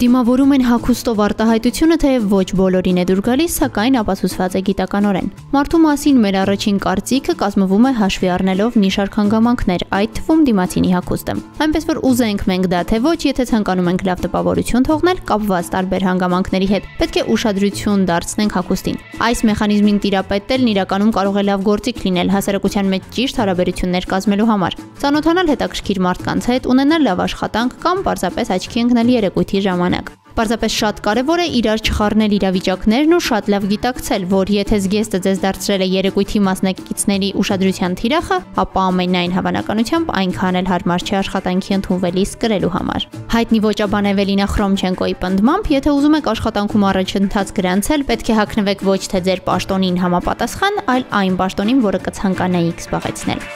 Դիմավորում են հագուստով արտահայտությունը, թեև ոչ բոլորին է դուր գալիս, սակայն ապացուցված է գիտականորեն։ Մարդու մասին մեր առաջին կարծիքը կազմվում է հաշվի առնելով մի շարք հանգամանքներ, այդ թվում դիմացինի հագուստը։ Այնպես որ ուզենք մենք դա թե ոչ, եթե ցանկանում ենք լավ տպավորություն թողնել, կապված տարբեր հանգամանքների հետ, պետք է ուշադրություն դարձնենք հագուստին։ Այս մեխանիզմին տիրապետելն իրականում կարող է լավ գործիք լինել հասարակության մեջ ճիշտ հարաբերություններ կազմելու համար։ Ծանոթանալ հետաքրքիր մարդկանց հետ, ունենալ լավ աշխատանք կամ պարզապես աչքի ընկնել երեկույթի ժամանակ։ Պարզապես շատ կարևոր է իրար չխառնել իրավիճակներն ու շատ լավ գիտակցել, որ եթե զգեստը ձեզ դարձրել է երեկույթի մասնակիցների ուշադրության թիրախը, ապա ամենայն հավանականությամբ այնքան էլ հարմար չէ աշխատանքի ընդունվելիս կրելու համար։ Հայտնի ոճաբան Էվելինա Խրոմչենկոյի պնդմամբ, եթե ուզում եք աշխատանքում առաջընթաց գրանցել, պետք է հագնվեք ոչ թե ձեր պաշտոնին համապատասխան, այլ այն պաշտոնին, որը կցանկանայիք զբաղեցնել։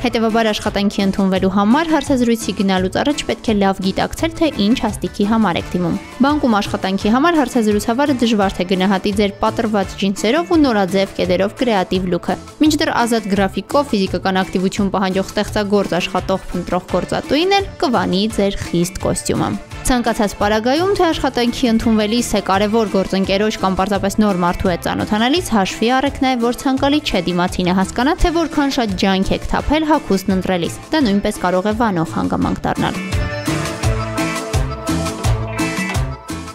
Հետևաբար աշխատանքի ընդունվելու համար հարցազրույցի գնալուց առաջ պետք է լավ գիտակցել, թե ինչ հաստիքի համար եք դիմում։ Բանկում աշխատանքի համար հարցազրույցավարը դժվար թե գնահատի ձեր պատրված ջինսերով ու նորաձև կեդերով կրեատիվ լուքը։ Մինչդեռ ազատ գրաֆիկով ֆիզիկական ակտիվություն պահանջող ստեղծագործ աշխատող փնտրող գործատուին էլ կվանի ձեր խիստ կոստյումը։ Ցանկացած պարագայում, թե աշխատանքի ընդունվելիս է կարևոր գործընկերոջ կամ պարզապես նոր մարդու հետ ծանոթանալիս, հաշվի առեք նաև, որ ցանկալի չէ դիմացինը հասկանա, թե որքան շատ ջանք եք թափել հագուստն ընտրելիս։ Դա նույնպես կարող է վանող հանգամանք դառնալ։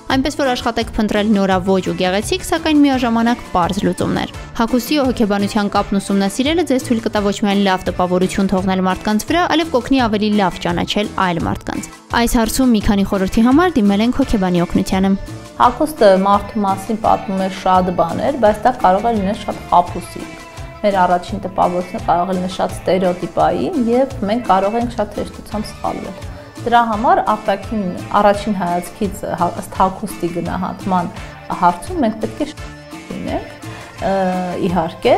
Այնպես որ աշխատեք փնտրել նորաոճ ու գեղեցիկ, սակայն միաժամանակ պարզ լուծումներ։ Հագուստի ու հոգեբանության կապն ուսումնասիրելը ձեզ թույլ կտա ոչ միայն լավ տպավորություն թողնել մարդկանց վրա, այլև կօգնի ավելի լավ ճանաչել այլ մարդկանց։ Այս հարցում մի քանի խորհրդի համար դիմել ենք հոգեբանի օգնությանը։ Հագուստը մարդու մասին պատմում է շատ բաներ, բայց դա կարող է լինել շատ խաբուսիկ։ Մեր առաջին տպավորությունը կարող է լինել շատ ստերեոտիպային եւ մենք կարող ենք շատ հեշտությամբ սխալվել։ Դրա համար արտաքին առաջին հայացքից ըստ հագուստի գնահատման հարցում մենք պետք է լինենք, իհարկե,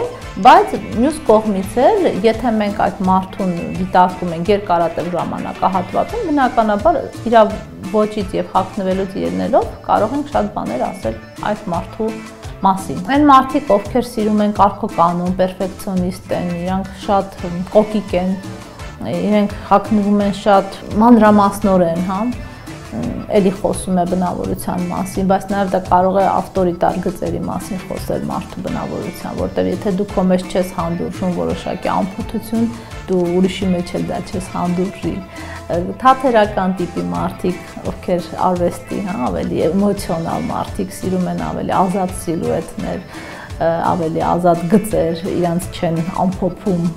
բայց մյուս կողմից էլ, եթե մենք այդ մարդուն դիտարկում ենք երկարատև ժամանակահատվածում, բնականաբար իր ոճից եւ հագնվելուց ելնելով կարող ենք շատ բաներ ասել այդ մարդու մասին։ Այն մարդիկ, ովքեր սիրում են կարգոկանոն, պերֆեկցիոնիստ են, իրանք շատ կոկիկ են, իրենք հագնվում են շատ մանրամասնորեն, հա, էլի խոսում է բնավորության մասին, բայց նաև դա կարող է ավտորիտար գծերի մասին խոսել մարդու բնավորության, որտեղ եթե դու քո մեջ չես հանդուրժում որոշակի անփութություն, դու ուրիշի մեջ էլ դա չես հանդուրժի։ Թատերական տիպի մարդիկ, ովքեր արվեստի, հա, ավելի էմոցիոնալ մարդիկ, սիրում են ավելի ազատ սիլուետներ, ավելի ազատ գծեր, իրանց չեն ամփոփում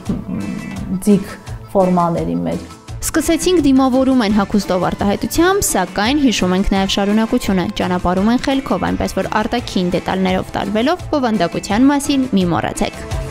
ձիգ ֆորմաների մեջ։ Սկսեցինք դիմավորում են հագուստով արտահայտությամբ, սակայն հիշում ենք նաև շարունակությունը, ճանապարհում են խելքով, այնպես որ արտաքին դետալներով տարվելով բովանդակության մասին մի մոռացեք։